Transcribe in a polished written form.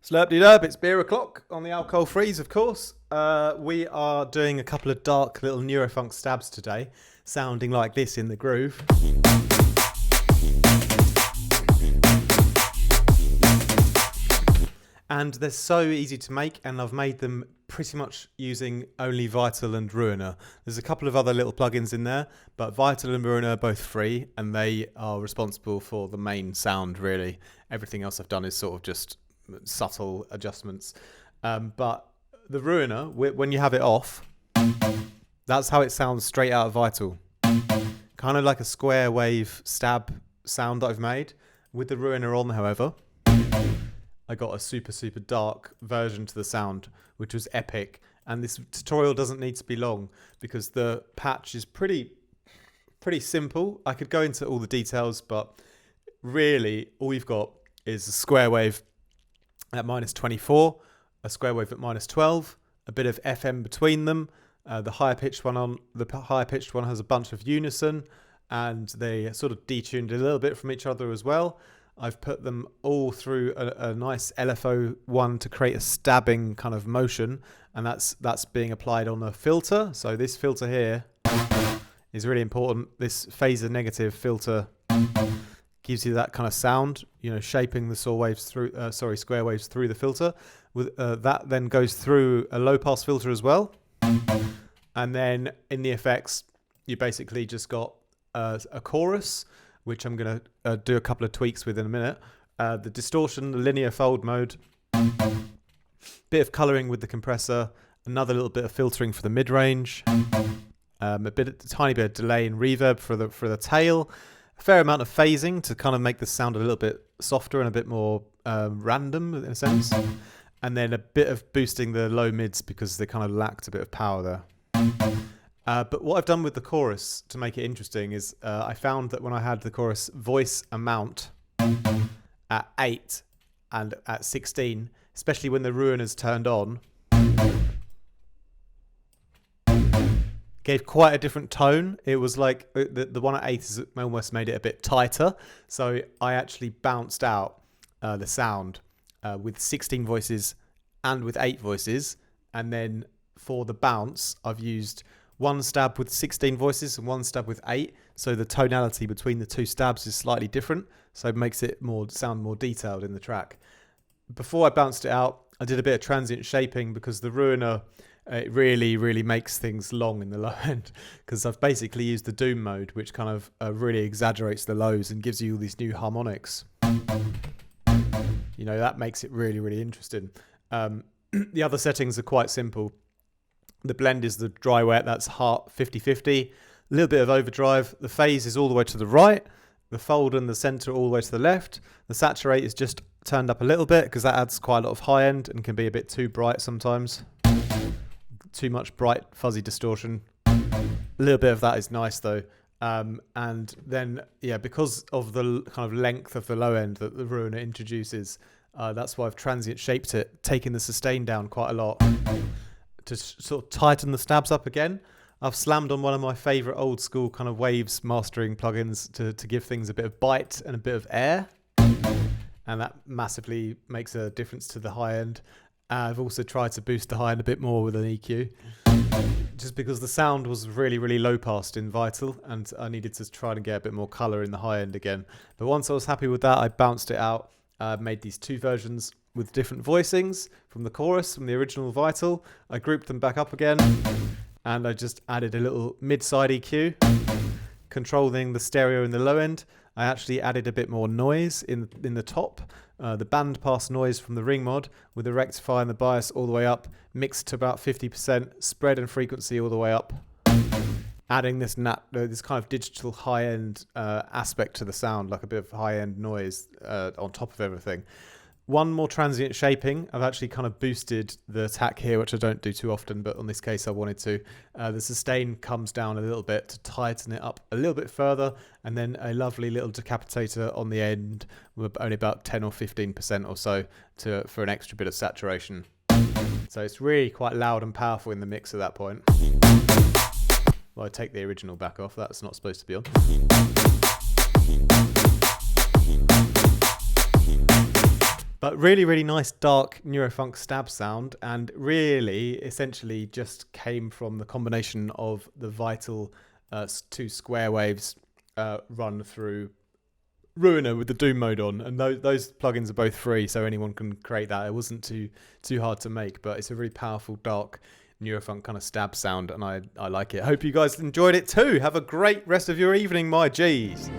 Slurp-de-derp, it's beer o'clock on the alcohol freeze, of course. We are doing a couple of dark little Neurofunk stabs today, sounding like this in the groove. And they're so easy to make, and I've made them pretty much using only Vital and Ruina. There's a couple of other little plugins in there, but Vital and Ruina are both free, and they are responsible for the main sound, really. Everything else I've done is sort of just subtle adjustments. But the Ruina, when you have it off, that's how it sounds straight out of Vital. Kind of like a square wave stab sound that I've made. With the Ruina on, however, I got a super dark version to the sound, which was epic. And this tutorial doesn't need to be long because the patch is pretty simple. I could go into all the details, but really all you've got is a square wave at -24, a square wave at -12, a bit of FM between them. The higher pitched one has a bunch of unison, and they sort of detuned a little bit from each other as well. I've put them all through a nice LFO one to create a stabbing kind of motion, and that's being applied on a filter. So this filter here is really important. This phaser negative filter gives you that kind of sound, shaping the square waves through the filter. With that then goes through a low pass filter as well. And then in the effects, you basically just got a chorus, which I'm going to do a couple of tweaks with in a minute. The distortion, the linear fold mode, bit of coloring with the compressor, another little bit of filtering for the mid-range, a tiny bit of delay and reverb for the tail, a fair amount of phasing to kind of make the sound a little bit softer and a bit more random in a sense, and then a bit of boosting the low mids because they kind of lacked a bit of power there. But what I've done with the chorus to make it interesting is I found that when I had the chorus voice amount at 8 and at 16, especially when the Ruina's turned on, gave quite a different tone. It was like the one at 8 is almost made it a bit tighter. So I actually bounced out the sound with 16 voices and with 8 voices. And then for the bounce, I've used one stab with 16 voices and one stab with 8. So the tonality between the two stabs is slightly different. So it makes it sound more detailed in the track. Before I bounced it out, I did a bit of transient shaping because the Ruina, it really makes things long in the low end, because I've basically used the Doom mode, which kind of really exaggerates the lows and gives you all these new harmonics. That makes it really interesting. The other settings are quite simple. The blend is the dry wet, that's 50-50. A little bit of overdrive. The phase is all the way to the right. The fold and the center all the way to the left. The saturate is just turned up a little bit because that adds quite a lot of high end and can be a bit too bright sometimes. Too much bright fuzzy distortion. A little bit of that is nice though. And then, because of the kind of length of the low end that the Ruina introduces, that's why I've transient shaped it, taking the sustain down quite a lot to sort of tighten the stabs up again. I've slammed on one of my favorite old school kind of waves mastering plugins to give things a bit of bite and a bit of air. And that massively makes a difference to the high end. I've also tried to boost the high end a bit more with an EQ, just because the sound was really low passed in Vital, and I needed to try and get a bit more color in the high end again. But once I was happy with that, I bounced it out, made these two versions with different voicings from the chorus, from the original Vital. I grouped them back up again, and I just added a little mid-side EQ, controlling the stereo in the low end. I actually added a bit more noise in the top, the band pass noise from the ring mod, with the rectifier and the bias all the way up, mixed to about 50%, spread and frequency all the way up, adding this kind of digital high-end aspect to the sound, like a bit of high-end noise on top of everything. One more transient shaping. I've actually kind of boosted the attack here, which I don't do too often, but on this case I wanted to. The sustain comes down a little bit to tighten it up a little bit further, and then a lovely little decapitator on the end with only about 10 or 15% or so for an extra bit of saturation. So it's really quite loud and powerful in the mix at that point. Well, I take the original back off. That's not supposed to be on. But really, really nice dark Neurofunk stab sound, and really essentially just came from the combination of the Vital 2 square waves run through Ruiner with the Doom mode on, and those plugins are both free, so anyone can create that. It wasn't too hard to make, but it's a really powerful dark Neurofunk kind of stab sound, and I like it. Hope you guys enjoyed it too. Have a great rest of your evening, my G's.